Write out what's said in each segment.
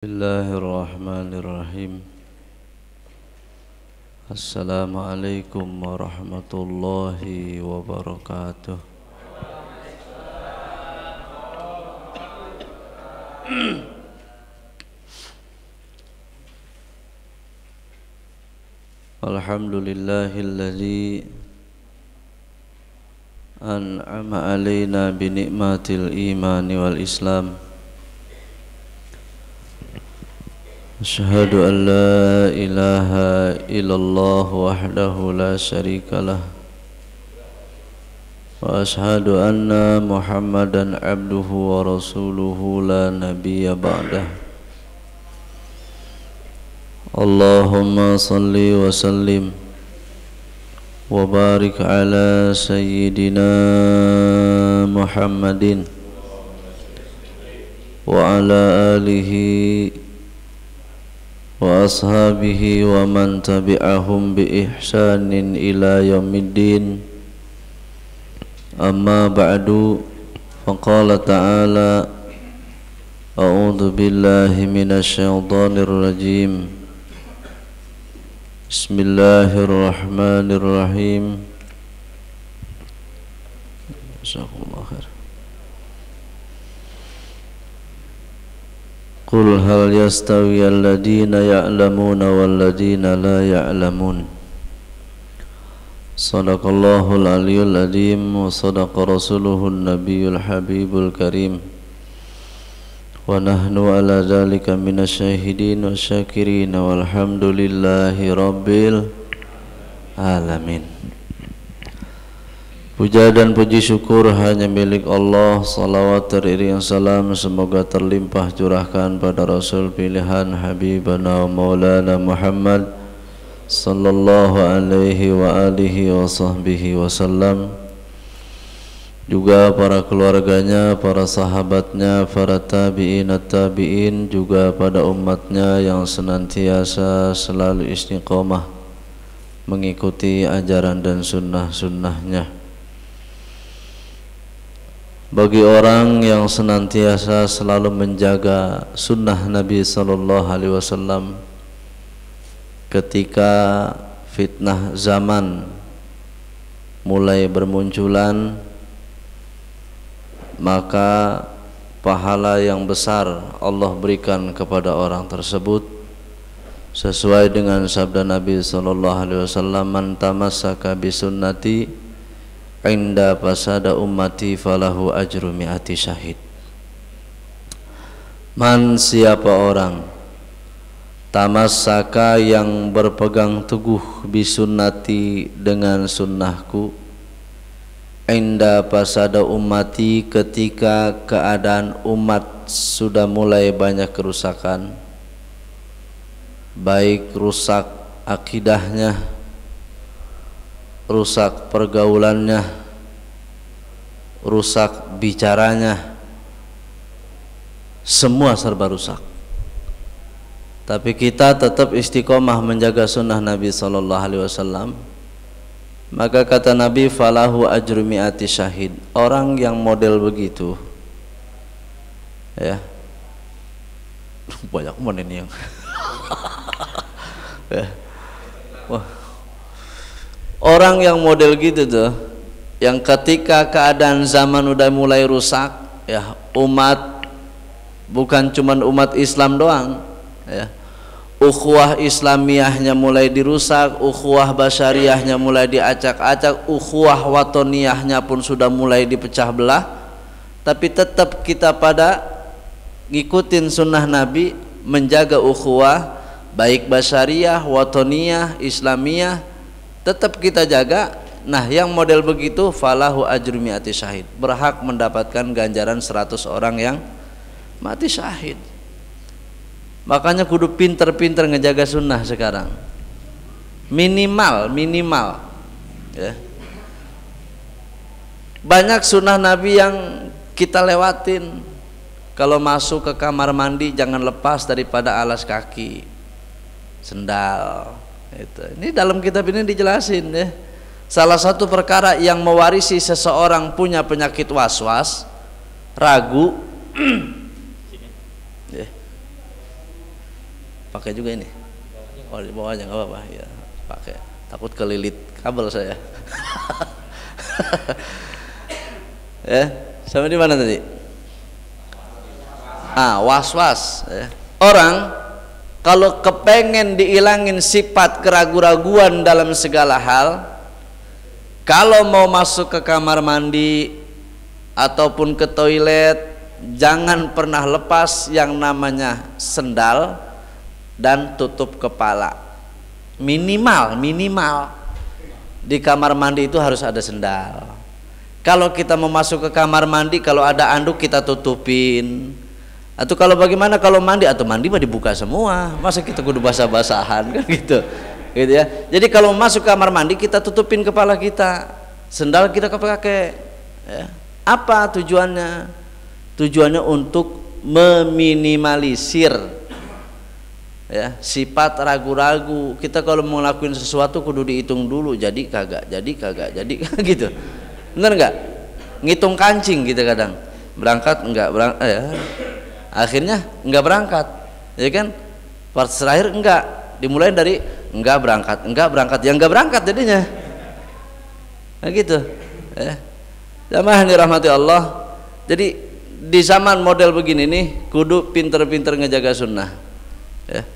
Bismillahirrahmanirrahim. Assalamualaikum warahmatullahi wabarakatuh. Alhamdulillahilladzi an'ama alaina bi ni'matil imani wal islam. Asyhadu an la ilaha illallah wahdahu la syarika lah wa asyhadu anna Muhammadan abduhu wa rasuluhu la nabiyya ba'dah. Allahumma salli wa sallim wa barik ala sayyidina Muhammadin wa ala alihi wa ashabihi wa man tabi'ahum bi ihsanin ila yaumiddin. Amma ba'du, faqala ta'ala a'udzu billahi minasy syaithanir rajim. Bismillahirrahmanirrahim. Jazakumullah khair. Qul hal yastawi alladhina ya'lamuna walladhina la ya'lamun. Sadaqallahul aliyyul azim wa sadaqa rasuluhun nabiyyul habibul karim. Wa nahnu ala dzalika minasyahidin wa syakirin walhamdulillahi rabbil alamin. Puja dan puji syukur hanya milik Allah. Salawat teriring salam semoga terlimpah curahkan pada Rasul pilihan Habibana Maulana Muhammad sallallahu alaihi wa alihi wa sahbihi wasallam, juga para keluarganya, para sahabatnya, para tabi'in at-tabi'in, juga pada umatnya yang senantiasa selalu istiqomah mengikuti ajaran dan sunnah-sunnahnya. Bagi orang yang senantiasa selalu menjaga sunnah Nabi sallallahu alaihi wasallam ketika fitnah zaman mulai bermunculan, maka pahala yang besar Allah berikan kepada orang tersebut sesuai dengan sabda Nabi sallallahu alaihi wasallam, man tamassaka bi sunnati inda fasada ummati falahu ajru mi'ati syahid. Man, siapa orang tamassaka yang berpegang teguh bisunnati dengan sunnahku, inda fasada ummati ketika keadaan umat sudah mulai banyak kerusakan, baik rusak akidahnya, rusak pergaulannya, rusak bicaranya, semua serba rusak. Tapi kita tetap istiqomah menjaga sunnah Nabi sallallahu alaihi wasallam. Maka kata Nabi, falahu ajru mi'ati syahid. Orang yang model begitu, ya, banyak mana ini yang ya. Wah, orang yang model gitu tuh, yang ketika keadaan zaman udah mulai rusak, ya, umat bukan cuman umat Islam doang, ya, ukhuwah Islamiyahnya mulai dirusak, ukhuwah basyariyahnya mulai diacak-acak, ukhuwah watoniyahnya pun sudah mulai dipecah belah. Tapi tetap kita pada ngikutin sunnah Nabi, menjaga ukhuwah baik basyariyah, watoniyah, Islamiyah, tetap kita jaga. Nah, yang model begitu falahu ajru mi'ati syahid, berhak mendapatkan ganjaran 100 orang yang mati syahid. Makanya kudu pinter-pinter ngejaga sunnah sekarang, minimal ya. Banyak sunnah Nabi yang kita lewatin. Kalau masuk ke kamar mandi jangan lepas daripada alas kaki, sendal. Ini dalam kitab ini dijelasin, ya. Salah satu perkara yang mewarisi seseorang punya penyakit waswas, ragu, Pakai juga ini. Oh, di bawah aja nggak apa-apa ya. Pakai. Takut kelilit kabel saya. Ya, sampai di mana tadi? Was-was. Ya. Orang kalau kepengen dihilangin sifat keraguan-raguan dalam segala hal, kalau mau masuk ke kamar mandi ataupun ke toilet, jangan pernah lepas yang namanya sendal dan tutup kepala. Minimal di kamar mandi itu harus ada sendal. Kalau kita mau masuk ke kamar mandi, kalau ada anduk kita tutupin. Atau kalau bagaimana kalau mandi, atau mandi mah dibuka semua, masa kita kudu basah-basahan kan gitu ya. Jadi kalau masuk kamar mandi kita tutupin kepala kita, sendal kita pakai ya. Apa tujuannya? Tujuannya untuk meminimalisir ya sifat ragu-ragu. Kita kalau mau ngelakuin sesuatu kudu dihitung dulu, jadi kagak gitu. Bener nggak? Ngitung kancing gitu kadang, berangkat enggak berangkat ya. Akhirnya enggak berangkat, ya kan? Part terakhir enggak, dimulai dari enggak berangkat, yang enggak berangkat jadinya. Nah gitu. Ya. Jamaah dirahmati Allah. Jadi di zaman model begini nih, kudu pinter-pinter ngejaga sunnah. Ya.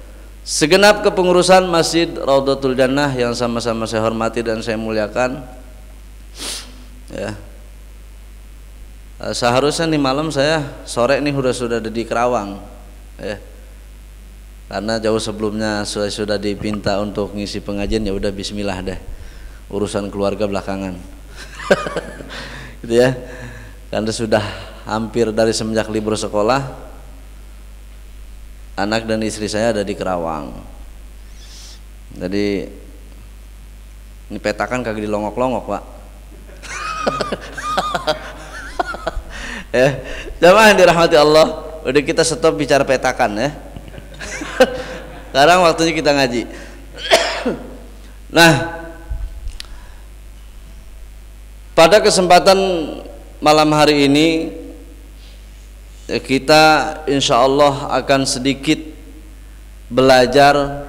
Segenap kepengurusan Masjid Raudhatul Jannah yang sama-sama saya hormati dan saya muliakan. Ya. Seharusnya nih malam saya sore nih sudah ada di Kerawang ya. Karena jauh sebelumnya saya sudah dipinta untuk ngisi pengajian, ya udah bismillah deh, urusan keluarga belakangan. Gitu ya. Karena sudah hampir dari semenjak libur sekolah, anak dan istri saya ada di Kerawang. Jadi ini petakan kagak dilongok-longok, Pak. Ya, jamaah yang dirahmati Allah, udah kita stop bicara petakan ya. Sekarang waktunya kita ngaji. Nah, pada kesempatan malam hari ini kita insya Allah akan sedikit belajar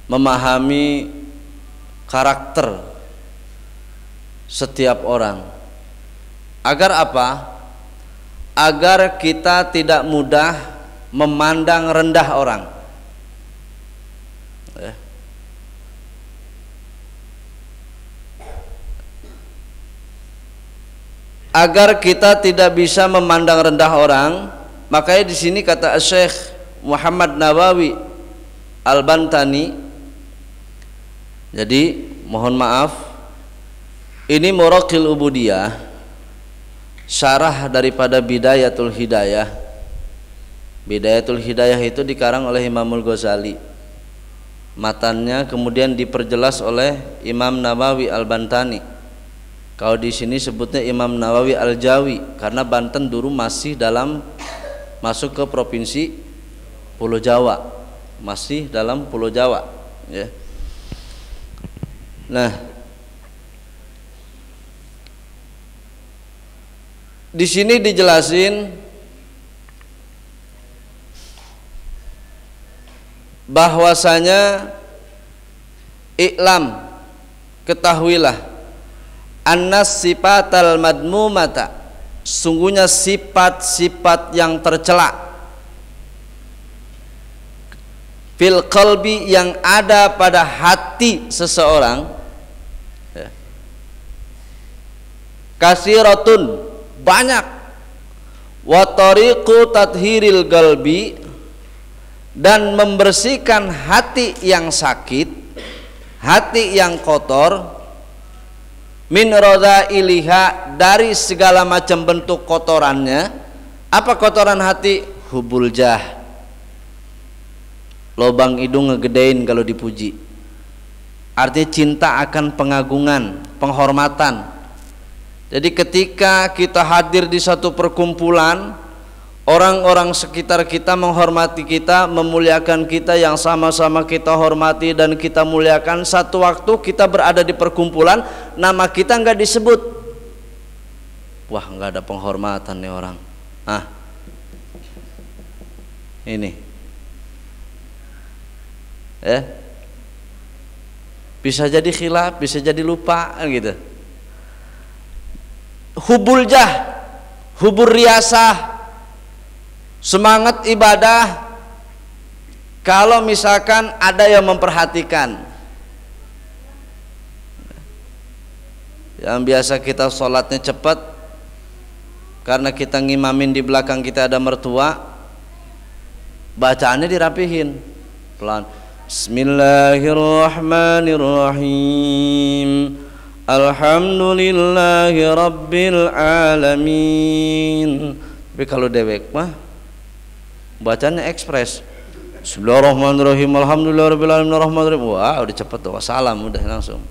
memahami karakter setiap orang. Agar apa? Agar kita tidak mudah memandang rendah orang. Agar kita tidak bisa memandang rendah orang, makanya di sini kata Syekh Muhammad Nawawi Al-Bantani. Jadi mohon maaf, ini Muraqil Ubudiyah, syarah daripada Bidayatul Hidayah. Bidayatul Hidayah itu dikarang oleh Imamul Ghazali. Matannya kemudian diperjelas oleh Imam Nawawi Al-Bantani. Kalau di sini sebutnya Imam Nawawi Al-Jawi karena Banten dulu masih masuk ke provinsi Pulau Jawa, masih dalam Pulau Jawa ya. Nah, di sini dijelasin bahwasanya iklam, ketahuilah, annas sifatal madmumata, sungguhnya sifat-sifat yang tercela, fil qalbi, yang ada pada hati seseorang, kasiratun, banyak, wa tariqu tathhiril qalbi, dan membersihkan hati yang sakit, hati yang kotor, min radhailiha, dari segala macam bentuk kotorannya. Apa kotoran hati? Hubul jah, lobang hidung ngegedein kalau dipuji, artinya cinta akan pengagungan, penghormatan. Jadi ketika kita hadir di satu perkumpulan, orang-orang sekitar kita menghormati kita, memuliakan kita, yang sama-sama kita hormati dan kita muliakan. Satu waktu kita berada di perkumpulan, nama kita nggak disebut, wah nggak ada penghormatan nih orang. Ini Ya. Bisa jadi khilaf, bisa jadi lupa gitu. Hubul jah, hubur riasah, semangat ibadah. Kalau misalkan ada yang memperhatikan, yang biasa kita sholatnya cepat karena kita ngimamin di belakang kita ada mertua, bacaannya dirapihin pelan. Bismillahirrahmanirrahim. Alhamdulillahi rabbil alamin. Tapi kalau dewek mah bacanya ekspres. Bismillahirrahmanirrahim. Alhamdulillahirabbil alamin arrahmanirrahim. Wah, udah cepet tuh. Salam udah langsung.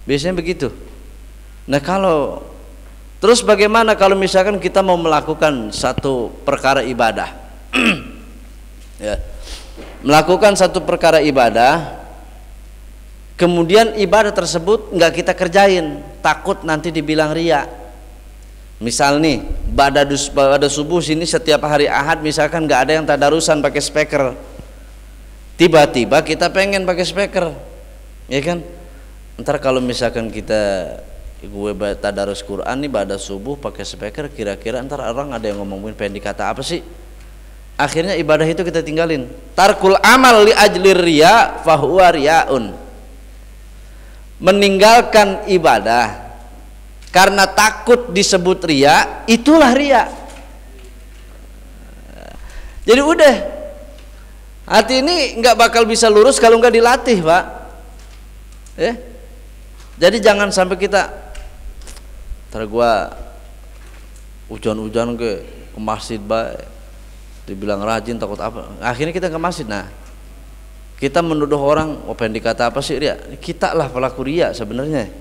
Biasanya begitu. Nah, kalau terus bagaimana kalau misalkan kita mau melakukan satu perkara ibadah? Ya. Melakukan satu perkara ibadah, kemudian ibadah tersebut nggak kita kerjain, takut nanti dibilang ria. Misal nih, pada subuh sini setiap hari Ahad misalkan nggak ada yang tadarusan pakai speaker, tiba-tiba kita pengen pakai speaker, ya kan? Ntar kalau misalkan gue tadarus Quran nih pada subuh pakai speaker, kira-kira ntar orang ada yang ngomongin pengen dikata apa sih? Akhirnya ibadah itu kita tinggalin. Tarkul amal li ajlir riya fahuwa riyaun. Meninggalkan ibadah karena takut disebut riya, itulah riya. Jadi udah, hati ini nggak bakal bisa lurus kalau nggak dilatih, Pak. Ya. Jadi jangan sampai kita gua hujan-hujan ke masjid baik, dibilang rajin takut apa, akhirnya kita ke masjid. Nah, kita menuduh orang, oh pengen dikata apa sih ria? Kita lah pelaku ria sebenarnya.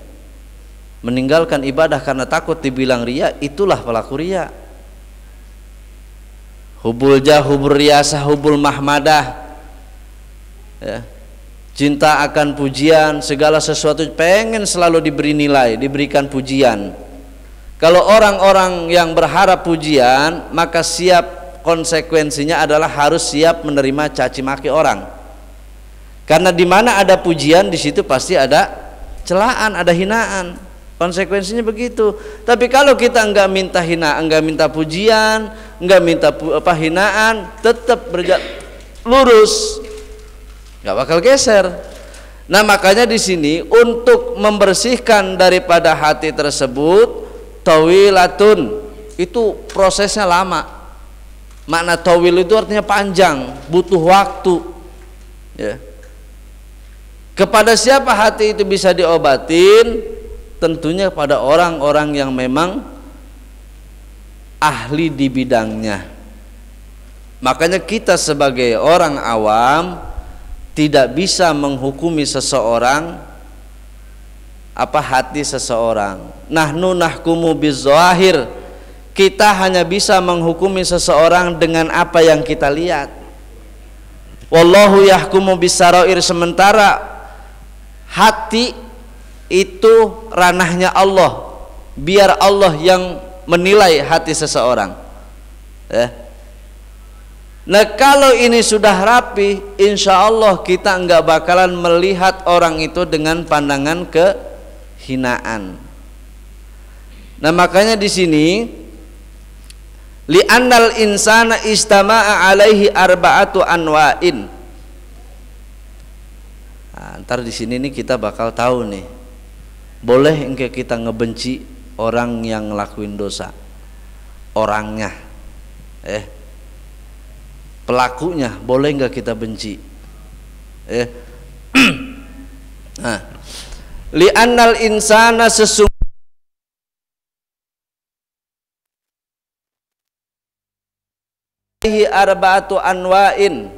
Meninggalkan ibadah karena takut dibilang ria, itulah pelaku ria. Hubul jah, hubul riasah, hubul mahmadah, ya. Cinta akan pujian, segala sesuatu pengen selalu diberi nilai, diberikan pujian. Kalau orang-orang yang berharap pujian, maka siap, konsekuensinya adalah harus siap menerima caci maki orang. Karena di mana ada pujian, di situ pasti ada celaan, ada hinaan. Konsekuensinya begitu. Tapi kalau kita enggak minta hinaan, enggak minta pujian, enggak minta hinaan, tetap lurus, enggak bakal geser. Nah, makanya di sini untuk membersihkan daripada hati tersebut, tawilatun, itu prosesnya lama. Makna tawil itu artinya panjang, butuh waktu, ya. Kepada siapa hati itu bisa diobatin? Tentunya pada orang-orang yang memang ahli di bidangnya. Makanya kita sebagai orang awam tidak bisa menghukumi seseorang, hati seseorang. Nahnu nahkumu bizzahir, kita hanya bisa menghukumi seseorang dengan apa yang kita lihat. Wallahu yahkumu bisarair, sementara hati itu ranahnya Allah, biar Allah yang menilai hati seseorang, ya. Nah, kalau ini sudah rapi, insya Allah kita enggak bakalan melihat orang itu dengan pandangan kehinaan. Nah, makanya di sini li'annal insana istama'a alaihi arba'atu anwa'in. Nah, ntar di sini nih kita bakal tahu nih, boleh enggak kita ngebenci orang yang ngelakuin dosa, orangnya, pelakunya boleh enggak kita benci, nah, li'annal insana sesungguhnya arba'atu anwa'in,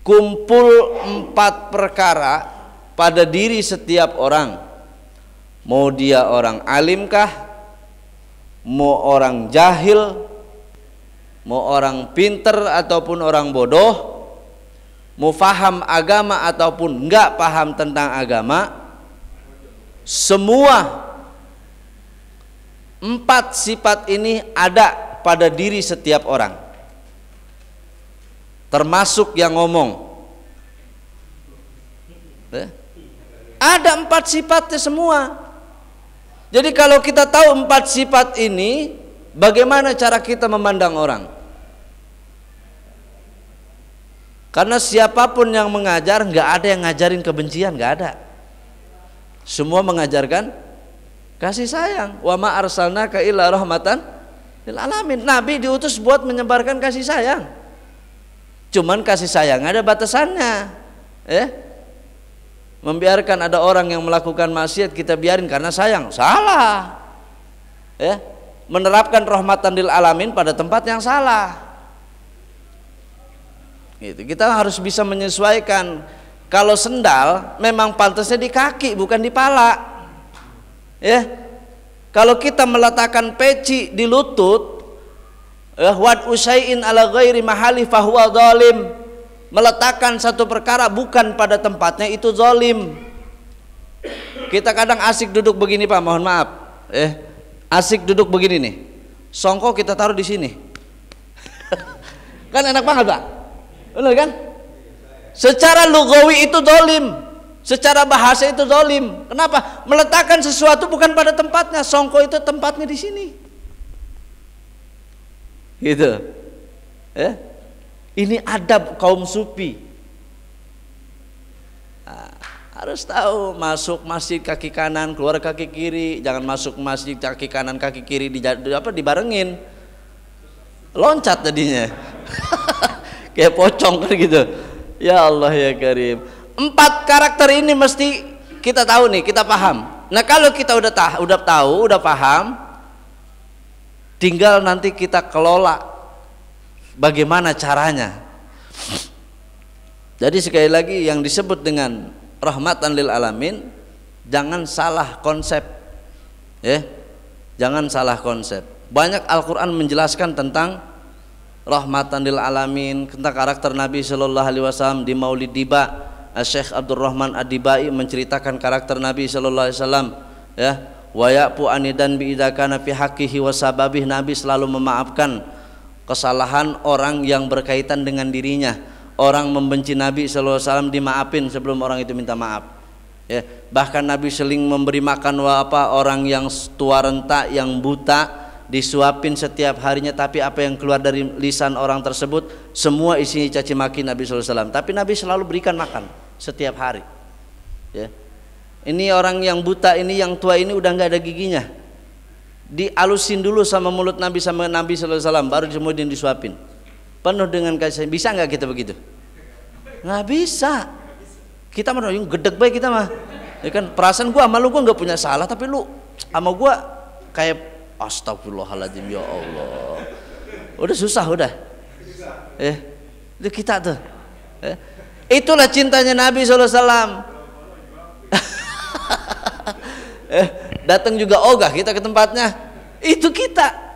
kumpul 4 perkara pada diri setiap orang, mau dia orang alimkah, mau orang jahil, mau orang pinter ataupun orang bodoh, mau paham agama ataupun enggak paham tentang agama, semua 4 sifat ini ada pada diri setiap orang, termasuk yang ngomong. Ada 4 sifatnya semua. Jadi kalau kita tahu 4 sifat ini, bagaimana cara kita memandang orang? Karena siapapun yang mengajar, nggak ada yang ngajarin kebencian, nggak ada. Semua mengajarkan kasih sayang. Wa ma arsalnaka illa rahmatan lil alamin. Nabi diutus buat menyebarkan kasih sayang. Cuman kasih sayang ada batasannya. Membiarkan ada orang yang melakukan maksiat kita biarin karena sayang, salah. Menerapkan rahmatan lil alamin pada tempat yang salah. Gitu. Kita harus bisa menyesuaikan. Kalau sendal memang pantasnya di kaki bukan di pala. Kalau kita meletakkan peci di lutut, wad usaiin ala ghairi mahali fahuwa zalim. Meletakkan satu perkara bukan pada tempatnya itu zalim. Kita kadang asik duduk begini Pak, mohon maaf. Asik duduk begini nih. Songkok kita taruh di sini. Kan enak banget Pak. Benar kan? Secara lugawi itu zalim, secara bahasa itu zalim. Kenapa? Meletakkan sesuatu bukan pada tempatnya. Songko itu tempatnya di sini. Gitu. Ini adab kaum sufi. Harus tahu masuk masjid kaki kanan, keluar kaki kiri. Jangan masuk masjid kaki kanan, kaki kiri dibarengin. Loncat jadinya. Kayak pocong kan gitu. Ya Allah ya Karim. 4 karakter ini mesti kita tahu nih, kita paham. Nah kalau kita udah tahu, udah paham, tinggal nanti kita kelola bagaimana caranya. Jadi sekali lagi yang disebut dengan rahmatan lil alamin, jangan salah konsep. Jangan salah konsep. Banyak Al-Quran menjelaskan tentang rahmatan lil alamin, tentang karakter Nabi sallallahu alaihi wasallam. Di Maulid Diba, Syekh Abdurrahman Ad-Dibai menceritakan karakter Nabi sallallahu alaihi wasallam, wa ya'fu anidan bi idakana fi haqqihi wa sababih. Nabi selalu memaafkan kesalahan orang yang berkaitan dengan dirinya. Orang membenci Nabi sallallahu alaihi wasallam dimaafin sebelum orang itu minta maaf. Bahkan Nabi sering memberi makan orang yang tua renta, yang buta, disuapin setiap harinya, tapi apa yang keluar dari lisan orang tersebut semua isinya caci maki Nabi sallallahu alaihi wasallam. Tapi Nabi selalu berikan makan setiap hari. Ini orang yang buta ini, yang tua ini udah nggak ada giginya, dialusin dulu sama mulut Nabi sama Nabi sallallahu alaihi wasallam, baru kemudian disuapin penuh dengan kasih. Bisa nggak kita begitu? Nggak bisa. Kita mah gedeg baik kita mah. Kan perasaan gua sama lu, gua nggak punya salah, tapi lu sama gua kayak astagfirullahaladzim, ya Allah. Udah susah udah. Itu kita tuh. Itulah cintanya Nabi SAW. Datang juga ogah kita ke tempatnya. Itu kita.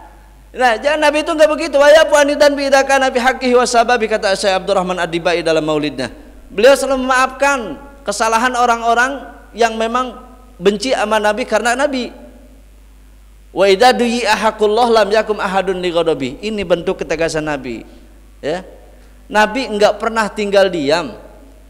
Nah, jangan Nabi itu enggak begitu. Wa ya puanidan bi idaka nabi haqqihi wa sababi, kata Syekh Abdurrahman Ad-Dibai dalam maulidnya. Beliau selalu memaafkan kesalahan orang-orang yang memang benci sama Nabi karena Nabi. Wa idza duyi'a haqqullah lam yakum ahadun li ghadabi. Ini bentuk ketegasan Nabi. Nabi enggak pernah tinggal diam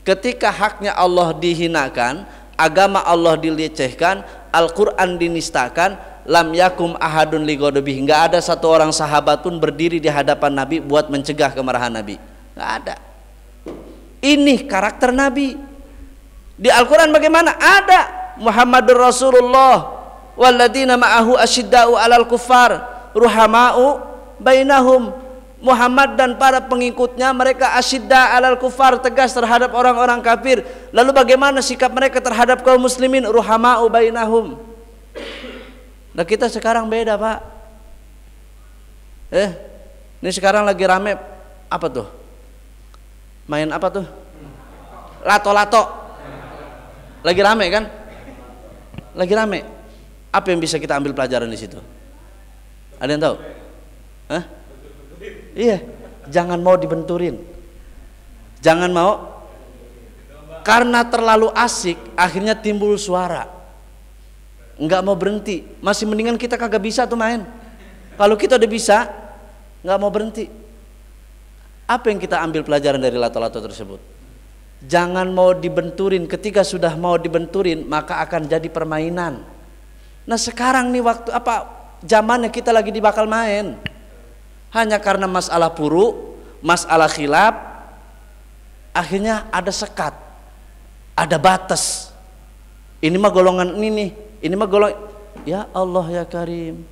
ketika haknya Allah dihinakan, agama Allah dilecehkan, Al-Qur'an dinistakan. Lam yakum ahadun li ghadabi. Enggak ada satu orang sahabat pun berdiri di hadapan Nabi buat mencegah kemarahan Nabi. Enggak ada. Ini karakter Nabi. Di Al-Qur'an bagaimana? Ada Muhammadur Rasulullah walladzina ma'ahu asyidda'u 'alal kuffar ruhama'u bainahum. Muhammad dan para pengikutnya mereka asyidda 'alal kuffar, tegas terhadap orang-orang kafir. Lalu bagaimana sikap mereka terhadap kaum muslimin? Ruhama'u bainahum. Nah kita sekarang beda Pak. Ini sekarang lagi rame apa tuh? Main apa tuh? Lato-lato. Lagi rame kan? Lagi rame. Apa yang bisa kita ambil pelajaran di situ? Ada yang tahu? Iya, jangan mau dibenturin. Jangan mau, karena terlalu asik akhirnya timbul suara. Enggak mau berhenti. Masih mendingan kita kagak bisa tuh main. Kalau kita udah bisa, enggak mau berhenti. Apa yang kita ambil pelajaran dari lato-lato tersebut? Jangan mau dibenturin. Ketika sudah mau dibenturin maka akan jadi permainan. Nah sekarang nih waktu apa zamannya kita lagi dibakal main. Hanya karena masalah puru, masalah khilaf, akhirnya ada sekat, ada batas. Ini mah golongan ini mah golongan. Ya Allah ya Karim,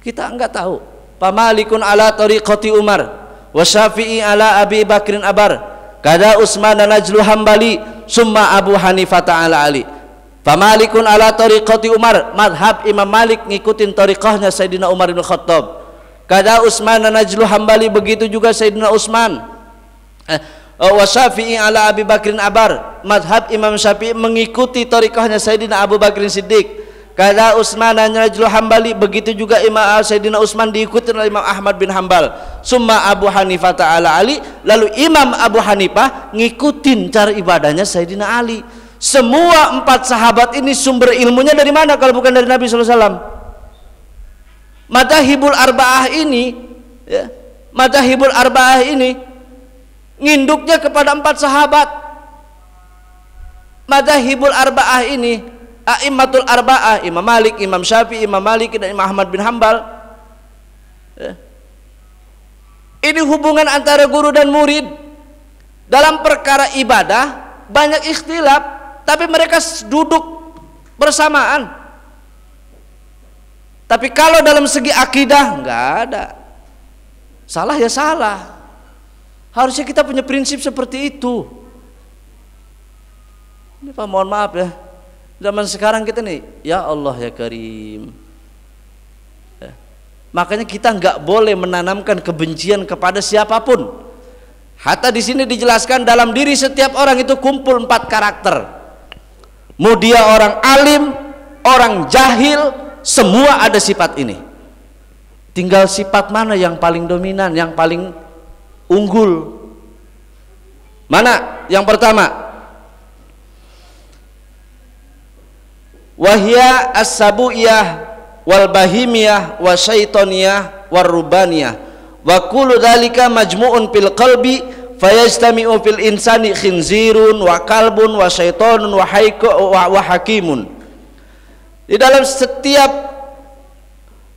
kita enggak tahu. Pamalikun ala tariqati Umar, wa Syafi'i ala Abi Bakrin Abar, kada Utsman dan Najlu Hambali, summa Abu Hanifah ta'ala Ali. Pamalikun ala tariqati Umar, madhab Imam Malik ngikutin tariqahnya Sayyidina Umar bin Khattab. Kada Utsman dan Najlu Hambali, begitu juga Sayyidina Utsman. Wa Syafi'i ala Abi Bakrin Abar, madhab Imam Syafi'i mengikuti tariqahnya Sayyidina Abu Bakrin Siddiq. Kada Utsman dan Najlu Hambali, begitu juga Imam Sayyidina Utsman diikuti oleh Imam Ahmad bin Hambal. Summa Abu Hanifah ta'ala Ali, lalu Imam Abu Hanifah ngikutin cara ibadahnya Sayyidina Ali. Semua 4 sahabat ini sumber ilmunya dari mana kalau bukan dari Nabi SAW? Madzhabul arba'ah ini ya, madzhabul arba'ah ini nginduknya kepada 4 sahabat. Madzhabul arba'ah ini, a'immatul arba'ah, Imam Malik, Imam Syafi'i, Imam Maliki dan Imam Ahmad bin Hambal ya. Ini hubungan antara guru dan murid. Dalam perkara ibadah banyak ikhtilaf, tapi mereka duduk bersamaan. Tapi kalau dalam segi akidah enggak ada. Salah ya salah. Harusnya kita punya prinsip seperti itu. Ini Pak, mohon maaf ya, zaman sekarang kita nih, ya Allah ya Karim ya. Makanya kita nggak boleh menanamkan kebencian kepada siapapun. Hatta di sini dijelaskan dalam diri setiap orang itu kumpul 4 karakter. Mau dia orang alim, orang jahil, semua ada sifat ini. Tinggal sifat mana yang paling dominan, yang paling unggul. Mana? Yang pertama, wahya as-sabu'iyah wal bahimiyah wa syaitoniyah war rubaniyah wa kullu dzalika majmu'un fil qalbi fayajtami'u fil insani khinzirun wa kalbun wa syaitonun wa hakimun. Di dalam setiap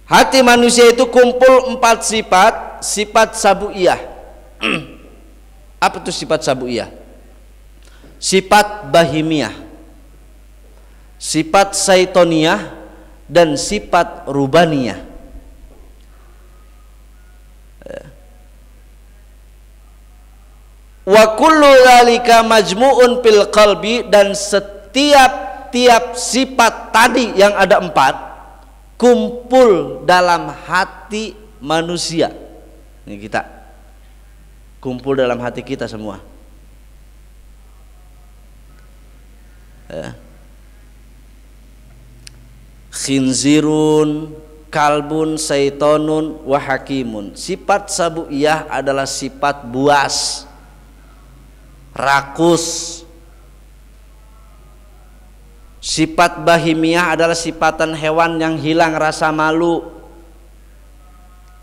hati manusia itu kumpul 4 sifat, sifat sabu'iyah. Apa itu sifat sabu'iyah? Sifat bahimiyah, sifat syaitoniyah dan sifat rubaniyah. Wa kullu dzalika majmu'un fil qalbi, dan setiap sifat tadi yang ada 4 kumpul dalam hati manusia. Ini kita kumpul dalam hati kita semua. Khinzirun, kalbun, syaitonun, wa hakimun. Sifat sabu'iyah adalah sifat buas, rakus. Sifat bahimiyah adalah sifatan hewan yang hilang rasa malu.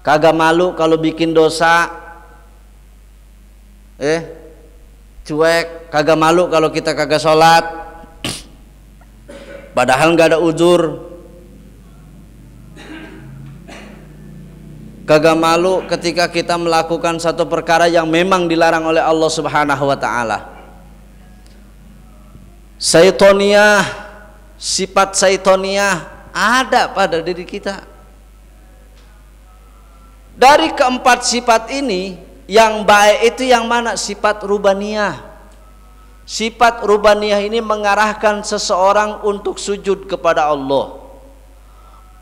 Kagak malu kalau bikin dosa. Cuek, kagak malu kalau kita kagak sholat. Padahal nggak ada uzur. Kagak malu ketika kita melakukan satu perkara yang memang dilarang oleh Allah Subhanahu wa ta'ala. Syaitoniyah, sifat syaitoniyah ada pada diri kita. Dari keempat sifat ini, yang baik itu yang mana? Sifat rubaniyah. Sifat rubaniyah ini mengarahkan seseorang untuk sujud kepada Allah,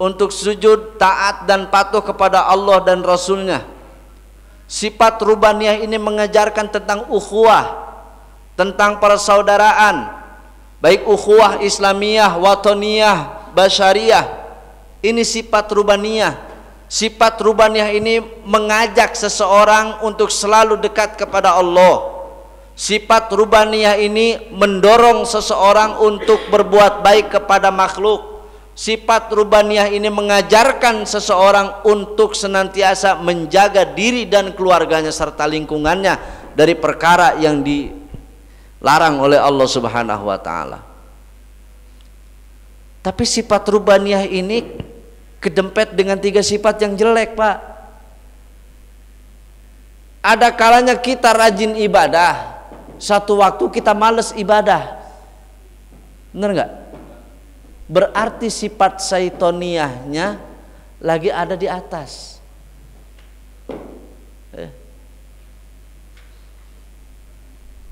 untuk sujud taat dan patuh kepada Allah dan Rasulnya. Sifat rubaniyah ini mengajarkan tentang ukhuwah, tentang persaudaraan, baik ukhuwah Islamiyah, watoniyah, basyariyah. Ini sifat rubaniyah. Sifat rubaniyah ini mengajak seseorang untuk selalu dekat kepada Allah. Sifat rubaniyah ini mendorong seseorang untuk berbuat baik kepada makhluk. Sifat rubaniyah ini mengajarkan seseorang untuk senantiasa menjaga diri dan keluarganya serta lingkungannya dari perkara yang larang oleh Allah Subhanahu wa taala. Tapi sifat rubaniyah ini kedempet dengan 3 sifat yang jelek, Pak. Ada kalanya kita rajin ibadah, satu waktu kita males ibadah. Benar nggak? Berarti sifat syaitoniyahnya lagi ada di atas.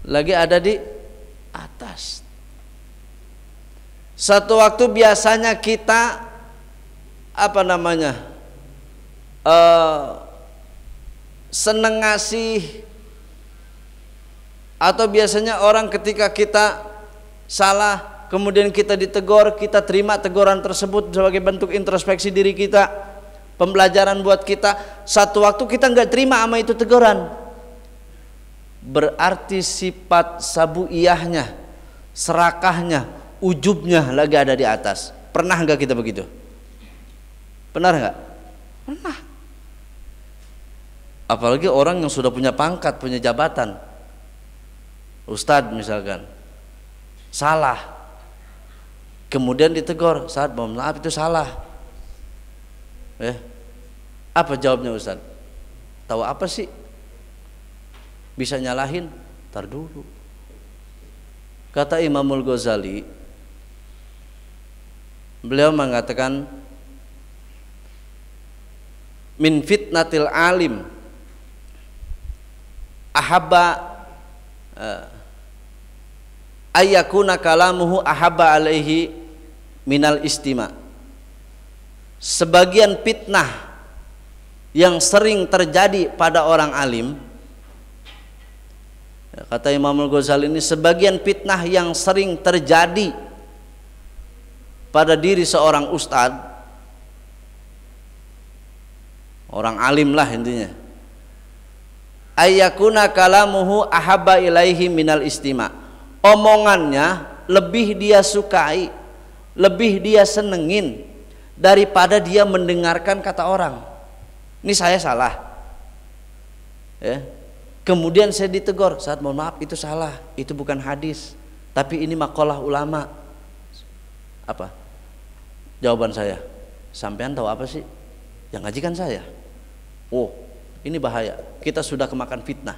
Lagi ada di atas. Satu waktu biasanya kita seneng ngasih, atau biasanya orang ketika kita salah kemudian kita ditegur, kita terima teguran tersebut sebagai bentuk introspeksi diri kita, pembelajaran buat kita. Satu waktu kita nggak terima sama itu teguran, berarti sifat sabuiyahnya, serakahnya, ujubnya lagi ada di atas. Pernah nggak kita begitu? Pernah nggak? Pernah. Apalagi orang yang sudah punya pangkat, punya jabatan, ustadz misalkan, salah, kemudian ditegur, "Ustadz, mohon maaf itu salah." Apa jawabnya ustadz? Tahu apa sih? Bisa nyalahin? Tar dulu. Kata Imamul Ghazali, beliau mengatakan, min fitnatil alim ahabba ayyakuna kalamuhu ahabba alaihi minal istima. Sebagian fitnah yang sering terjadi pada orang alim, kata Imamul Ghazali ini, sebagian fitnah yang sering terjadi pada diri seorang ustadz, orang alim lah intinya, ayyakuna kalamuhu ahabba ilaihi minal istima. Omongannya lebih dia sukai, lebih dia senengin daripada dia mendengarkan kata orang. Ini saya salah, ya. Kemudian saya ditegur, "Saat mohon maaf itu salah, itu bukan hadis, tapi ini maqalah ulama." Apa jawaban saya? "Sampean tahu apa sih? Yang ngaji kan saya." Oh, ini bahaya. Kita sudah kemakan fitnah.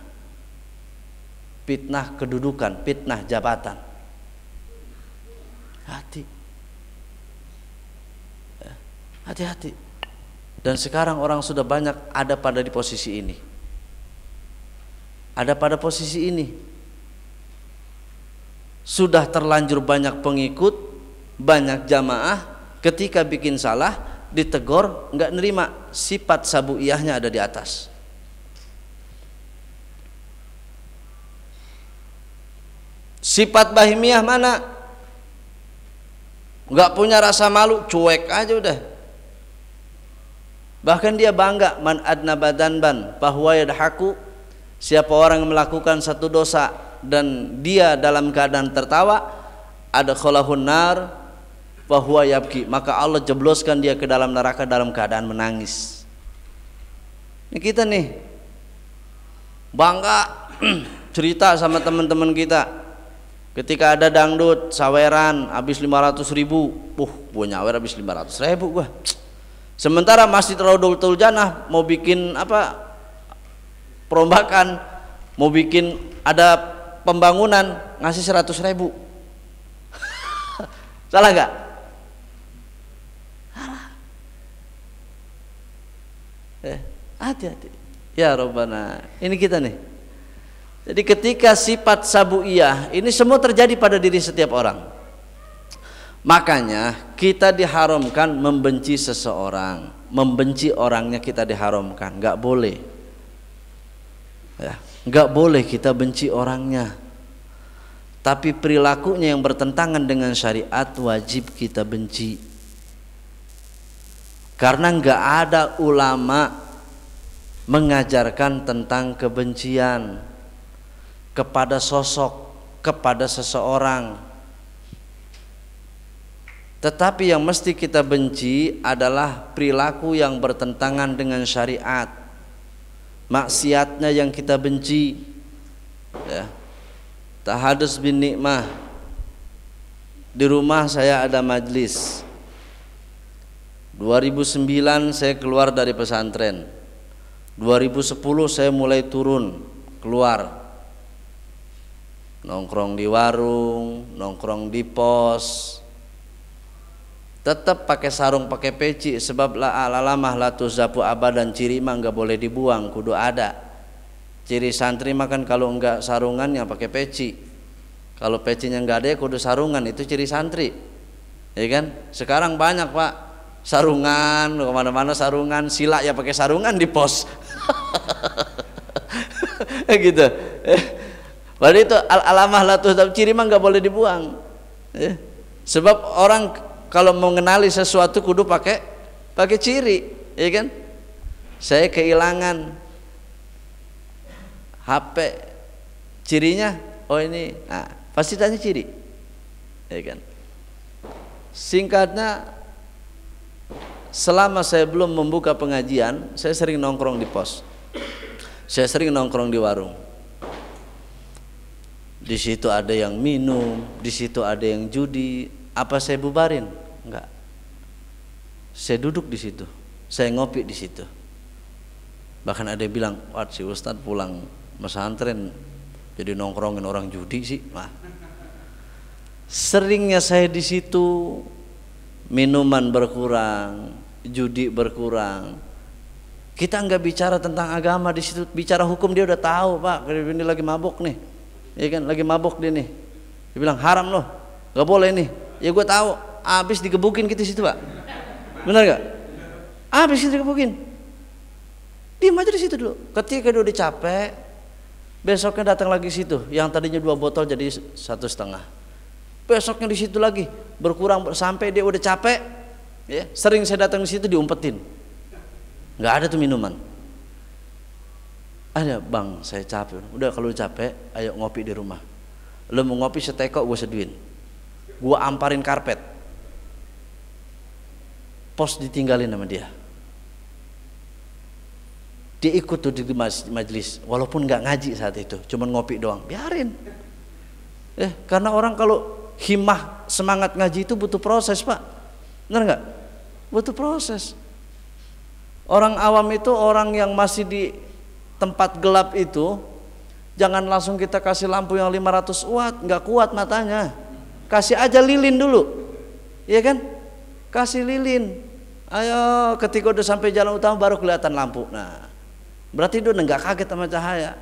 Fitnah kedudukan, fitnah jabatan. Hati-hati. Dan sekarang orang sudah banyak ada pada di posisi ini. Ada pada posisi ini. Sudah terlanjur banyak pengikut, banyak jamaah, ketika bikin salah ditegur nggak nerima, sifat sabuiyahnya ada di atas. Sifat bahimiyah mana? Nggak punya rasa malu, cuek aja udah. Bahkan dia bangga, man adna badanban bahwa yadhaku, siapa orang yang melakukan satu dosa dan dia dalam keadaan tertawa, ada kholahun nar bahwa yabki, maka Allah jebloskan dia ke dalam neraka dalam keadaan menangis. Ini kita nih bangga cerita sama teman-teman kita, ketika ada dangdut saweran habis 500.000, gua nyawer habis 500.000 gua. Sementara Masjid Raudhatul Jannah mau bikin apa, perombakan, mau bikin ada pembangunan, ngasih 100.000. Salah nggak? Salah. Hati-hati. Ya Rabbana, ini kita nih. Jadi ketika sifat sabuiyah ini semua terjadi pada diri setiap orang. Makanya kita diharamkan membenci seseorang, membenci orangnya kita diharamkan, nggak boleh. Ya, nggak boleh kita benci orangnya. Tapi perilakunya yang bertentangan dengan syariat wajib kita benci. Karena nggak ada ulama mengajarkan tentang kebencian kepada sosok, kepada seseorang. Tetapi yang mesti kita benci adalah perilaku yang bertentangan dengan syariat, maksiatnya yang kita benci, ya. Tahadus bin nikmah. Di rumah saya ada majlis. 2009 saya keluar dari pesantren. 2010 saya mulai turun keluar, nongkrong di warung, nongkrong di pos, tetap pakai sarung, pakai peci, sebab la alamah la tuzapu abadan, ciri mah nggak boleh dibuang, kudu ada. Ciri santri makan kalau enggak sarungannya pakai peci, kalau pecinya enggak ada ya kudu sarungan, itu ciri santri, ya kan? Sekarang banyak pak sarungan, kemana-mana sarungan, sila ya pakai sarungan di pos. Gitu. Padahal itu alamah la tuzapu, ciri mah nggak boleh dibuang, sebab orang kalau mengenali sesuatu kudu pakai ciri, ya kan? Saya kehilangan HP, cirinya, oh ini, nah, pasti tanya ciri, ya kan? Singkatnya, selama saya belum membuka pengajian, saya sering nongkrong di pos, saya sering nongkrong di warung. Di situ ada yang minum, di situ ada yang judi. Apa saya bubarin? Enggak. Saya duduk di situ, saya ngopi di situ. Bahkan ada yang bilang, wah si Ustadz pulang pesantren jadi nongkrongin orang judi sih. Nah, seringnya saya di situ, minuman berkurang, judi berkurang. Kita nggak bicara tentang agama di situ, bicara hukum dia udah tahu pak. Ini lagi mabuk nih, ya kan? Lagi mabuk dia nih. Dia bilang haram loh, nggak boleh nih. Ya gue tahu, abis digebukin gitu situ pak. Benar nggak? Abis digebukin. Diam aja di situ dulu. Ketika dia udah capek, besoknya datang lagi situ. Yang tadinya 2 botol jadi 1,5. Besoknya di situ lagi berkurang sampai dia udah capek. Ya, sering saya datang di situ diumpetin. Nggak ada tuh minuman. Ada bang, saya capek. Udah kalau capek, ayo ngopi di rumah. Lo mau ngopi setekok gue seduin. Gue amparin karpet. Pos ditinggalin sama dia. Dia ikut tuh di majelis, walaupun nggak ngaji saat itu, cuman ngopi doang, biarin. Karena orang kalau himmah semangat ngaji itu butuh proses pak, benar nggak? Butuh proses. Orang awam itu orang yang masih di tempat gelap itu, jangan langsung kita kasih lampu yang 500 watt, nggak kuat matanya. Kasih aja lilin dulu, ya kan? Kasih lilin. Ayo, ketika udah sampai jalan utama baru kelihatan lampu. Nah, berarti dia udah nggak kaget sama cahaya.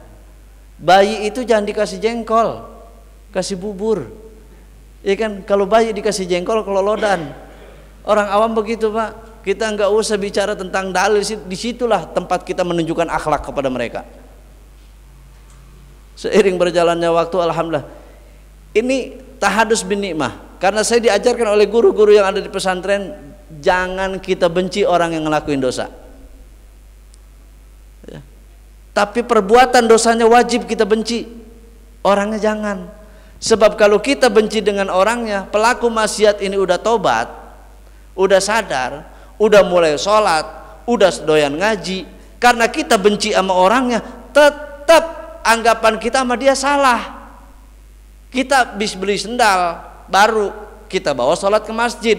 Bayi itu jangan dikasih jengkol, kasih bubur, ya kan? Kalau bayi dikasih jengkol kelolodan. Orang awam begitu pak. Kita nggak usah bicara tentang dalil, disitulah tempat kita menunjukkan akhlak kepada mereka. Seiring berjalannya waktu, alhamdulillah. Ini tahadus bin nikmah. Karena saya diajarkan oleh guru-guru yang ada di pesantren, jangan kita benci orang yang ngelakuin dosa. Ya. Tapi perbuatan dosanya wajib kita benci, orangnya jangan. Sebab kalau kita benci dengan orangnya, pelaku maksiat ini udah tobat, udah sadar, udah mulai sholat, udah doyan ngaji, karena kita benci sama orangnya, tetap anggapan kita sama dia salah. Kita habis beli sendal baru, kita bawa sholat ke masjid.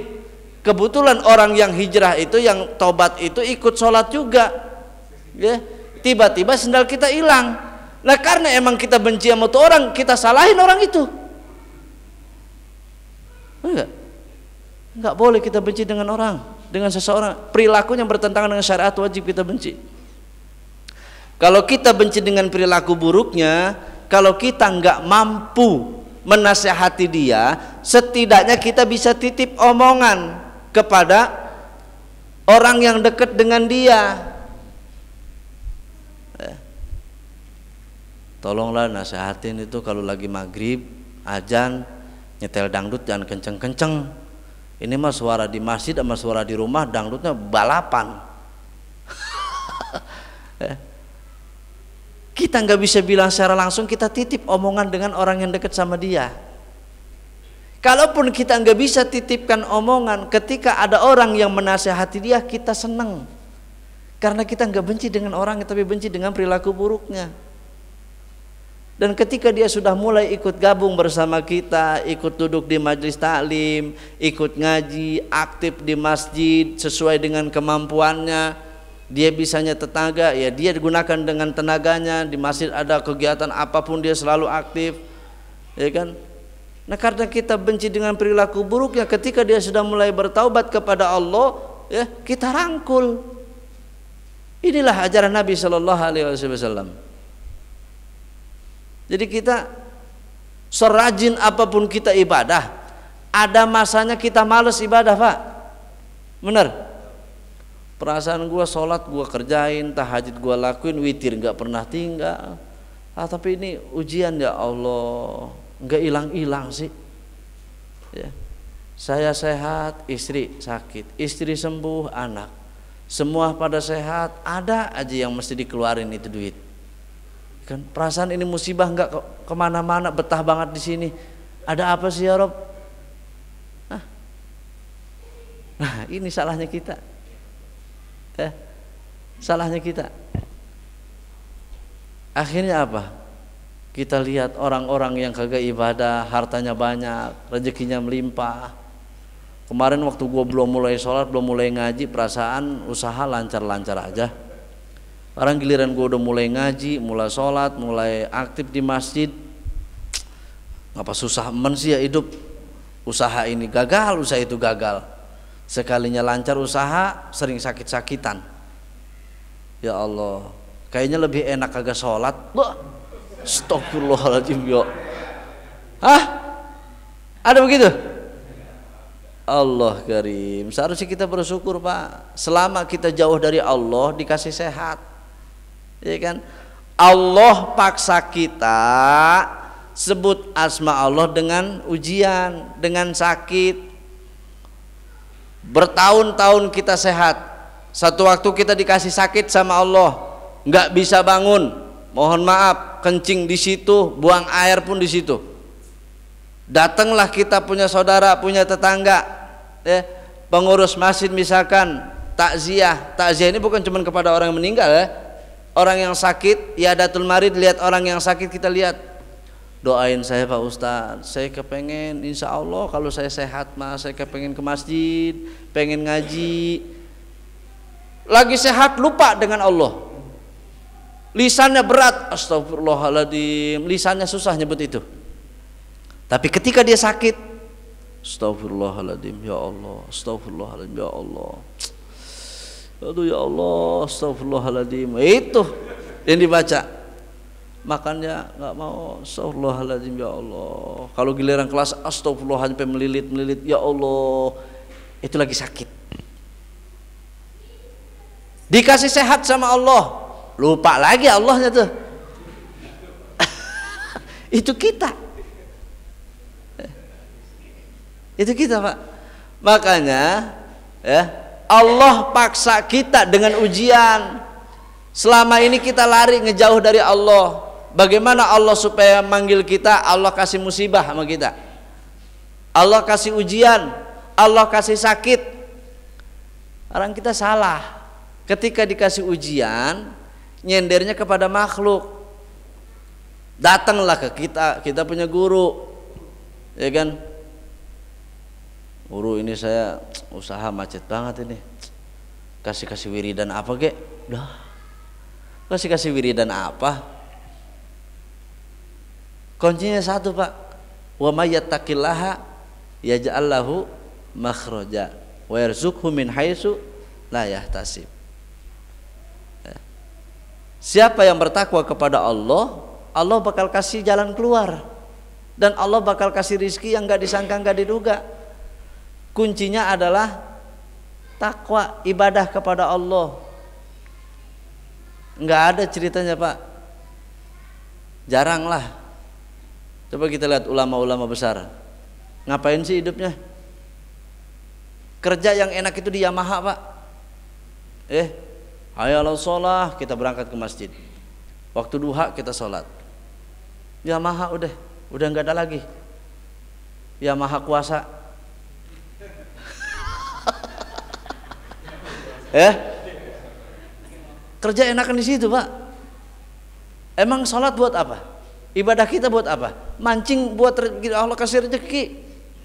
Kebetulan orang yang hijrah itu, yang tobat itu ikut sholat juga, ya. Tiba-tiba sendal kita hilang. Nah karena emang kita benci sama tuh orang, kita salahin orang itu. Enggak boleh kita benci dengan orang, dengan seseorang. Perilakunya bertentangan dengan syariat, wajib kita benci. Kalau kita benci dengan perilaku buruknya, kalau kita nggak mampu menasehati dia, setidaknya kita bisa titip omongan kepada orang yang dekat dengan dia. Tolonglah nasehatin itu kalau lagi maghrib, azan, nyetel dangdut jangan kenceng-kenceng. Ini mah suara di masjid sama suara di rumah dangdutnya balapan. Kita nggak bisa bilang secara langsung, kita titip omongan dengan orang yang dekat sama dia. Kalaupun kita nggak bisa titipkan omongan, ketika ada orang yang menasehati dia, kita senang. Karena kita nggak benci dengan orangnya, tapi benci dengan perilaku buruknya. Dan ketika dia sudah mulai ikut gabung bersama kita, ikut duduk di majelis taklim, ikut ngaji, aktif di masjid sesuai dengan kemampuannya, dia bisanya tenaga, ya dia digunakan dengan tenaganya. Di masjid ada kegiatan apapun dia selalu aktif, ya kan? Nah, karena kita benci dengan perilaku buruknya, ketika dia sudah mulai bertaubat kepada Allah, ya kita rangkul. Inilah ajaran Nabi Shallallahu Alaihi Wasallam. Jadi kita serajin apapun kita ibadah, ada masanya kita males ibadah, Pak. Bener? Perasaan gua sholat gua kerjain, tahajud gua lakuin, witir nggak pernah tinggal. Tapi ini ujian ya Allah, nggak hilang-hilang sih. Ya. Saya sehat, istri sakit, istri sembuh, anak, semua pada sehat, ada aja yang mesti dikeluarin itu duit. Kan perasaan ini musibah nggak kemana-mana, betah banget di sini. Ada apa sih ya Rob? Nah ini salahnya kita, salahnya kita. Akhirnya apa? Kita lihat orang-orang yang kagak ibadah, hartanya banyak, rezekinya melimpah. Kemarin waktu gua belum mulai sholat, belum mulai ngaji, perasaan usaha lancar-lancar aja. Orang giliran gue udah mulai ngaji, mulai sholat, mulai aktif di masjid, ngapa susah men sih ya hidup. Usaha ini gagal, usaha itu gagal. Sekalinya lancar usaha, sering sakit-sakitan. Ya Allah, kayaknya lebih enak kagak sholat. Wah, astagfirullahaladzim ya. Hah? Ada begitu? Allah karim. Seharusnya kita bersyukur Pak. Selama kita jauh dari Allah, dikasih sehat, ya kan? Allah paksa kita sebut asma Allah dengan ujian, dengan sakit. Bertahun-tahun kita sehat, satu waktu kita dikasih sakit sama Allah, nggak bisa bangun, mohon maaf, kencing di situ, buang air pun di situ. Datanglah kita punya saudara, punya tetangga, pengurus masjid misalkan, takziah ini bukan cuma kepada orang yang meninggal ya. Orang yang sakit, ya datul marid, lihat orang yang sakit kita lihat, doain saya Pak Ustadz, saya kepengen insya Allah kalau saya sehat mas, saya kepengen ke masjid, pengen ngaji. Lagi sehat lupa dengan Allah, lisannya berat, astagfirullahaladzim, lisannya susah nyebut itu. Tapi ketika dia sakit, astagfirullahaladzim ya Allah, astagfirullahaladzim ya Allah, aduh ya Allah, astagfirullahaladzim, itu yang dibaca. Makanya nggak mau, astagfirullahaladzim ya Allah. Kalau giliran kelas astagfirullahaladzim sampai melilit-melilit, ya Allah, itu lagi sakit. Dikasih sehat sama Allah, lupa lagi Allahnya tuh. Itu kita. Itu kita Pak. Makanya ya, Allah paksa kita dengan ujian. Selama ini kita lari ngejauh dari Allah. Bagaimana Allah supaya manggil kita? Allah kasih musibah sama kita, Allah kasih ujian, Allah kasih sakit. Orang kita salah, ketika dikasih ujian nyendernya kepada makhluk. Datanglah ke kita, kita punya guru, ya kan? Guru, ini saya usaha macet banget ini, kasih wiridan apa ge? Dah, kasih wiridan apa? Kuncinya satu Pak, wa may yattaqillaha yaj'al lahu makhraja wa yarzuqhu min haitsu la yahtasib. Siapa yang bertakwa kepada Allah, Allah bakal kasih jalan keluar, dan Allah bakal kasih rizki yang gak disangka, gak diduga. Kuncinya adalah takwa, ibadah kepada Allah. Nggak ada ceritanya Pak, jarang lah. Coba kita lihat ulama-ulama besar, ngapain sih hidupnya? Kerja yang enak itu di Yamaha Pak. Hayalah sholah, kita berangkat ke masjid. Waktu duha kita sholat. Yamaha udah nggak ada lagi. Yamaha kuasa. Kerja enakan di situ Pak. Emang sholat buat apa? Ibadah kita buat apa? Mancing buat Allah kasih rezeki,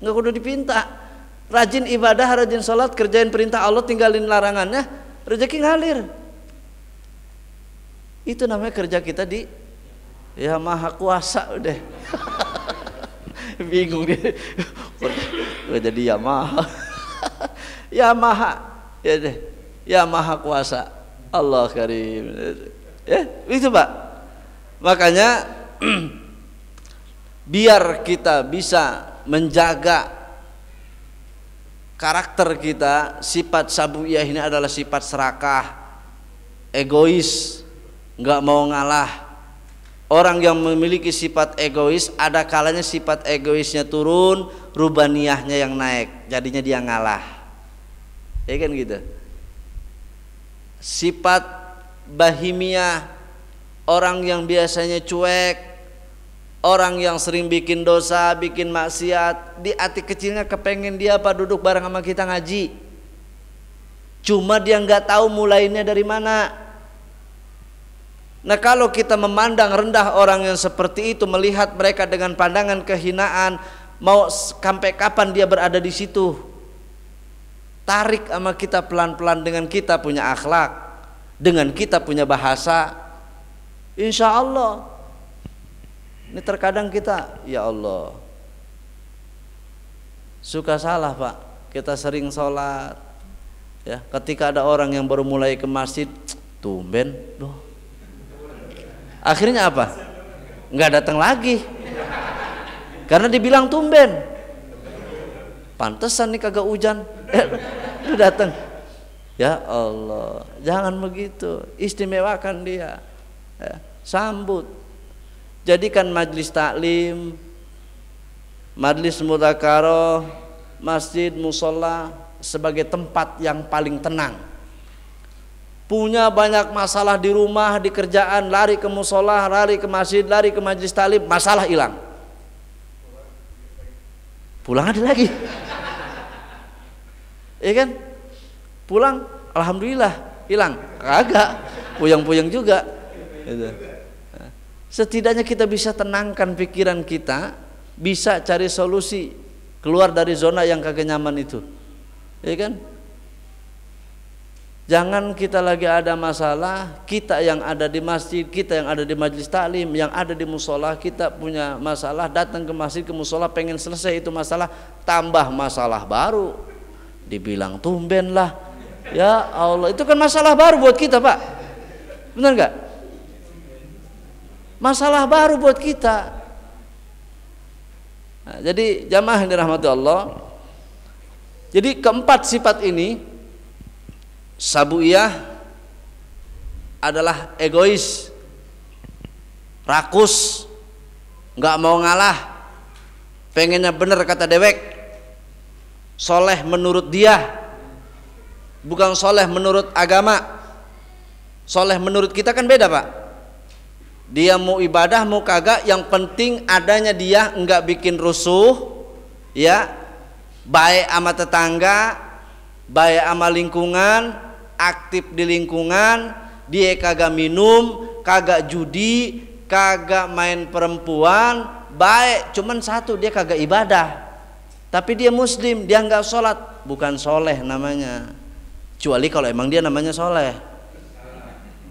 nggak kudu dipinta. Rajin ibadah, rajin sholat, kerjain perintah Allah, tinggalin larangannya, rezeki ngalir. Itu namanya kerja kita di ya Maha Kuasa udah. Bingung dia. Jadi ya Maha. Ya Maha. Ya deh. Ya Maha Kuasa. Allah Karim. Ya, itu Pak. Makanya biar kita bisa menjaga karakter kita, sifat sabuiyah ini adalah sifat serakah, egois, nggak mau ngalah. Orang yang memiliki sifat egois, ada kalanya sifat egoisnya turun, rubaniyahnya yang naik, jadinya dia ngalah. Ya kan gitu. Sifat bahimiyah, orang yang biasanya cuek, orang yang sering bikin dosa, bikin maksiat, di hati kecilnya kepengen dia apa duduk bareng sama kita ngaji. Cuma dia nggak tahu mulainya dari mana. Nah, kalau kita memandang rendah orang yang seperti itu, melihat mereka dengan pandangan kehinaan, mau sampai kapan dia berada di situ? Tarik sama kita pelan-pelan dengan kita punya akhlak, dengan kita punya bahasa. Insya Allah. Ini terkadang kita, ya Allah, suka salah Pak. Kita sering sholat, ya. Ketika ada orang yang baru mulai ke masjid, tumben, loh. Akhirnya apa? Nggak datang lagi, karena dibilang tumben. Pantesan nih kagak hujan, udah datang. Ya Allah, jangan begitu. Istimewakan dia, ya. Sambut. Jadikan majlis taklim, majlis mudzakarah, masjid, musola sebagai tempat yang paling tenang. Punya banyak masalah di rumah, di kerjaan, lari ke musola, lari ke masjid, lari ke majlis taklim, masalah hilang. Pulang ada lagi. Ya kan? Pulang, alhamdulillah hilang. Kagak, puyeng-puyeng juga. Gitu. Setidaknya kita bisa tenangkan pikiran kita, bisa cari solusi keluar dari zona yang kagak nyaman itu, ya kan? Jangan kita lagi ada masalah, kita yang ada di masjid, kita yang ada di majelis taklim, yang ada di musola, kita punya masalah, datang ke masjid, ke musola, pengen selesai itu masalah, tambah masalah baru, dibilang tumben lah, ya Allah, itu kan masalah baru buat kita Pak, benar nggak? Masalah baru buat kita. Nah, jadi jamaah yang dirahmati Allah, jadi keempat sifat ini, sabuiyah adalah egois, rakus, nggak mau ngalah, pengennya bener kata dewek, soleh menurut dia, bukan soleh menurut agama. Soleh menurut kita kan beda Pak. Dia mau ibadah mau kagak, yang penting adanya dia enggak bikin rusuh, ya, baik sama tetangga, baik sama lingkungan, aktif di lingkungan, dia kagak minum, kagak judi, kagak main perempuan, baik, cuman satu, dia kagak ibadah, tapi dia muslim, dia enggak sholat, bukan soleh namanya, kecuali kalau emang dia namanya soleh.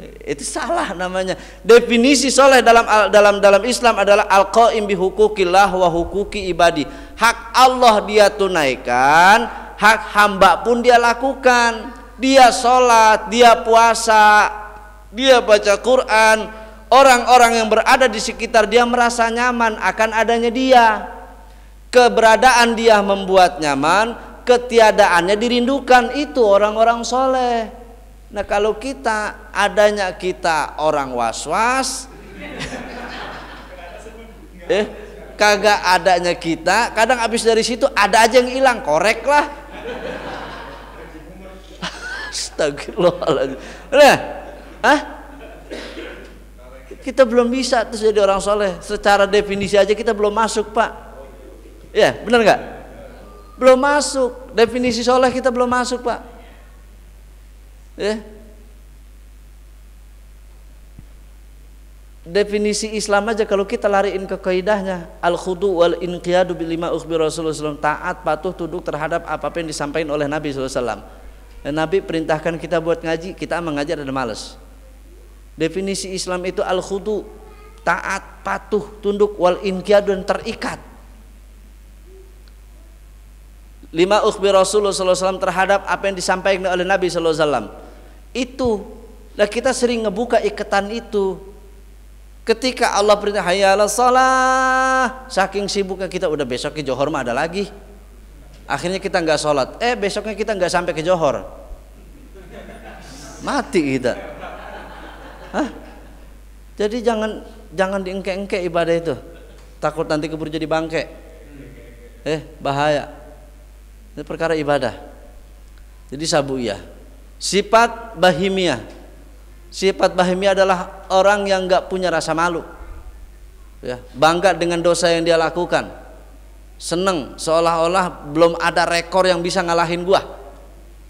Itu salah namanya. Definisi soleh dalam Islam adalah al-qaim bi hukukillah wa hukuki ibadi. Hak Allah dia tunaikan, hak hamba pun dia lakukan. Dia sholat, dia puasa, dia baca Quran. Orang-orang yang berada di sekitar dia merasa nyaman akan adanya dia. Keberadaan dia membuat nyaman, ketiadaannya dirindukan. Itu orang-orang soleh. Nah, kalau kita adanya kita orang was-was, kagak adanya kita, kadang habis dari situ ada aja yang hilang, korek lah. Astagfirullahaladzim. Nah, kita belum bisa terus jadi orang soleh. Secara definisi aja kita belum masuk Pak. Ya, benar nggak? Belum masuk. Definisi soleh kita belum masuk Pak. Ya. definisi Islam aja kalau kita lariin ke kaidahnya, al khudu wal inqiyadu bil lima ukhbir Rasulullah SAW, taat patuh tunduk terhadap apapun yang disampaikan oleh Nabi SAW. Dan Nabi perintahkan kita buat ngaji, kita mengajar ada males. Definisi Islam itu al khudu, taat patuh tunduk, wal inqiyadu dan terikat. Lima ukhbir Rasulullah SAW terhadap apa yang disampaikan oleh Nabi SAW. Itu lah kita sering ngebuka ikatan itu. Ketika Allah perintah hayya 'alas shalah, saking sibuknya kita udah besok ke Johor mah ada lagi. Akhirnya kita nggak sholat. Besoknya kita nggak sampai ke Johor. Mati kita. Hah? Jadi jangan diengke-engke ibadah itu. Takut nanti keburu jadi bangke. Bahaya. Ini perkara ibadah. Jadi sabuiyah. Sifat bahimiyah. Sifat bahimiyah adalah orang yang nggak punya rasa malu, ya, bangga dengan dosa yang dia lakukan, seneng seolah-olah belum ada rekor yang bisa ngalahin gua.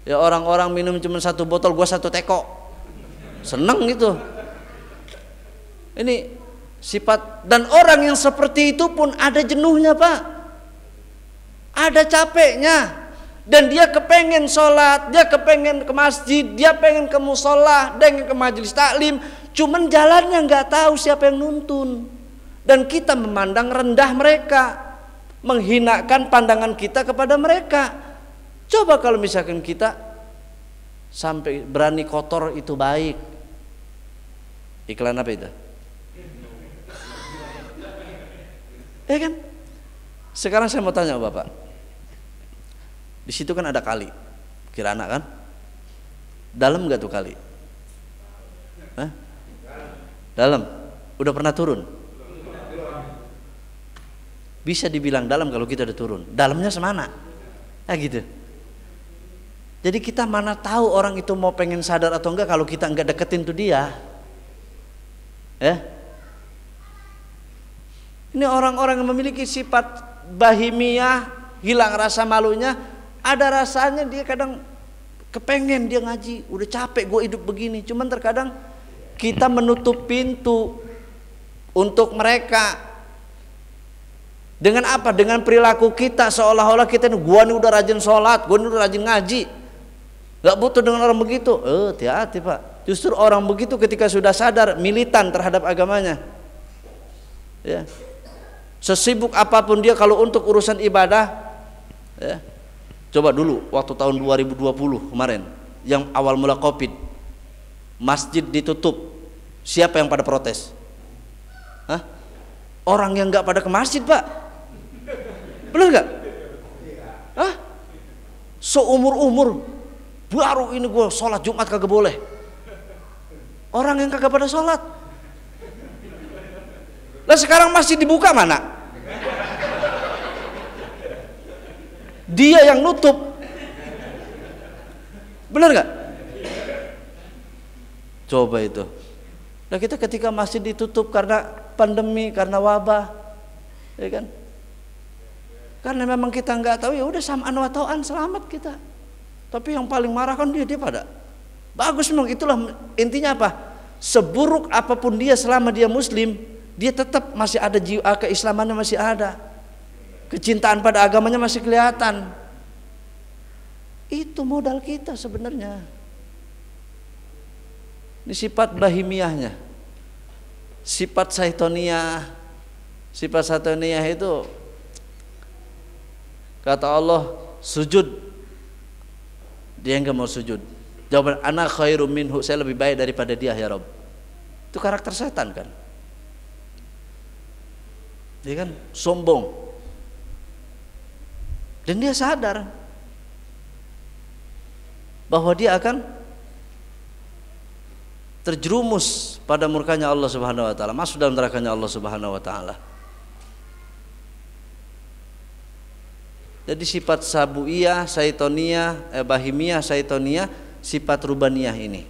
Ya, orang-orang minum cuma 1 botol, gua 1 teko, seneng gitu. Ini sifat, dan orang yang seperti itu pun ada jenuhnya Pak, ada capeknya. Dan dia kepengen sholat, dia kepengen ke masjid, dia pengen ke musola, dia pengen ke majelis taklim, cuman jalannya nggak tahu siapa yang nuntun. Dan kita memandang rendah mereka, menghinakan pandangan kita kepada mereka. Coba kalau misalkan kita sampai berani kotor itu baik. Iklan apa itu? Kan? Sekarang saya mau tanya Bapak. Di situ kan ada kali, Kirana kan? Dalam nggak tuh kali? Dalam. Udah pernah turun? Bisa dibilang dalam kalau kita udah turun. Dalamnya semana? Gitu. Jadi kita mana tahu orang itu mau pengen sadar atau enggak kalau kita enggak deketin tuh dia. Ini orang-orang yang memiliki sifat bahimiyah, hilang rasa malunya. Ada rasanya dia kadang kepengen dia ngaji, udah capek gue hidup begini. Cuman terkadang kita menutup pintu untuk mereka. Dengan apa? Dengan perilaku kita seolah-olah kita ini gua nih udah rajin sholat, gua nih udah rajin ngaji. Gak butuh dengan orang begitu. Hati-hati Pak. Justru orang begitu ketika sudah sadar militan terhadap agamanya. Ya. Sesibuk apapun dia kalau untuk urusan ibadah, ya. Coba dulu waktu tahun 2020 kemarin yang awal mula Covid, masjid ditutup, siapa yang pada protes? Orang yang nggak pada ke masjid Pak, bener nggak? Seumur-umur baru ini gue sholat Jumat kagak boleh, orang yang kagak pada sholat. Lah sekarang masjid dibuka mana? Dia yang nutup, benar nggak? Coba itu. Nah kita ketika masjid ditutup karena pandemi, karena wabah, ya kan? Karena memang kita nggak tahu, ya udah samaan wa ta'an, selamat kita. Tapi yang paling marah kan dia pada. Bagus memang, itulah intinya apa? Seburuk apapun dia selama dia Muslim, dia tetap masih ada jiwa keislamannya, masih ada. Kecintaan pada agamanya masih kelihatan. Itu modal kita sebenarnya. Ini sifat bahimiyahnya. Sifat syaitoniyah. Sifat syaitoniyah itu kata Allah sujud, dia enggak mau sujud. Jawaban ana khairum minhu, saya lebih baik daripada dia ya Rabb. Itu karakter setan kan. Dia kan sombong. Dan dia sadar bahwa dia akan terjerumus pada murkanya Allah Subhanahu wa taala, masuk dalam nerakanya Allah Subhanahu wa taala. Jadi sifat sabuiyah, saitoniyah, bahimiyah, saitoniyah, sifat rubaniyah ini.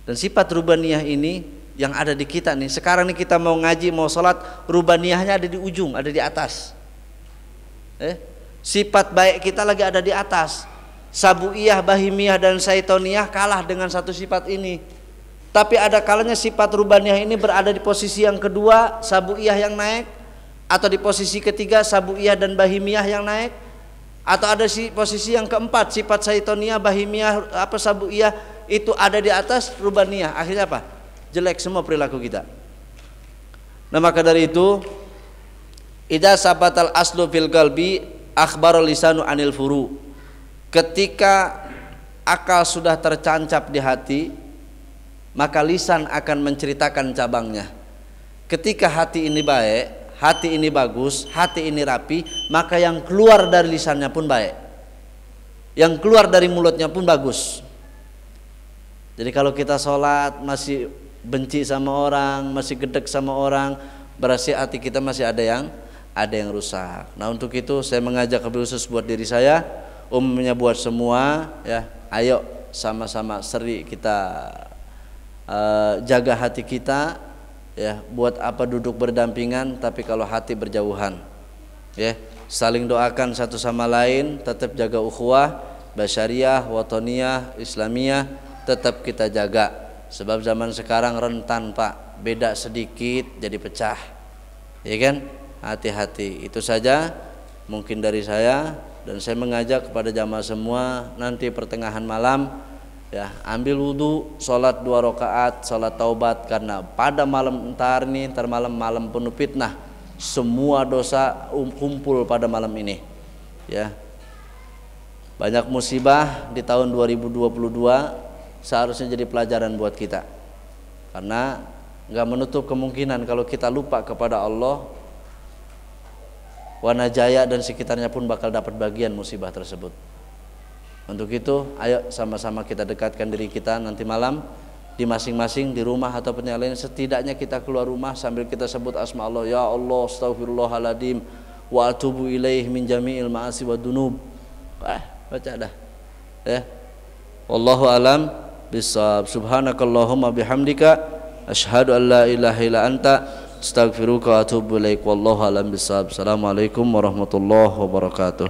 Dan sifat rubaniyah ini yang ada di kita nih. Sekarang nih kita mau ngaji, mau sholat, rubaniyahnya ada di ujung, ada di atas. Sifat baik kita lagi ada di atas. Sabuiyah, bahimiyah dan saitoniyah kalah dengan satu sifat ini. Tapi ada kalanya sifat rubaniyah ini berada di posisi yang kedua, sabuiyah yang naik, atau di posisi ketiga sabuiyah dan bahimiyah yang naik, atau ada posisi yang keempat sifat syaitoniyah, bahimiyah, sabuiyah itu ada di atas rubaniyah. Akhirnya apa? Jelek semua perilaku kita. Nah maka dari itu, idza sabatal aslu fil qalbi akhbara lisanu anil furu. Ketika akal sudah tercancap di hati, maka lisan akan menceritakan cabangnya. Ketika hati ini baik, hati ini bagus, hati ini rapi, maka yang keluar dari lisannya pun baik, yang keluar dari mulutnya pun bagus. Jadi kalau kita sholat masih benci sama orang, masih gedek sama orang, berarti hati kita masih ada yang rusak. Nah untuk itu saya mengajak khusus buat diri saya, umumnya buat semua ya, ayo sama-sama seri kita jaga hati kita ya. Buat apa duduk berdampingan tapi kalau hati berjauhan ya. Saling doakan satu sama lain, tetap jaga ukhuwah basyariah, watoniyah, islamiyah, tetap kita jaga. Sebab zaman sekarang rentan Pak, beda sedikit jadi pecah ya kan. Hati-hati. Itu saja mungkin dari saya, dan saya mengajak kepada jamaah semua nanti pertengahan malam ya, ambil wudhu, sholat 2 rakaat, sholat taubat, karena pada malam ntar malam penuh fitnah, semua dosa kumpul pada malam ini ya. Banyak musibah di tahun 2022 seharusnya jadi pelajaran buat kita, karena nggak menutup kemungkinan kalau kita lupa kepada Allah, Wanajaya dan sekitarnya pun bakal dapat bagian musibah tersebut. Untuk itu ayo sama-sama kita dekatkan diri kita nanti malam di masing-masing, di rumah ataupun yang lain, setidaknya kita keluar rumah sambil kita sebut asma Allah, ya Allah astaghfirullahaladzim wa atubu ilaih min jami'il ma'asi wa dunub. Baca dah ya. Wallahu alam bisawab. Subhanakallahumma bihamdika asyhadu an la ilaha illa anta astaghfiruka wa atubu ilaik. Wallahu alam bisawab. Assalamualaikum warahmatullahi wabarakatuh.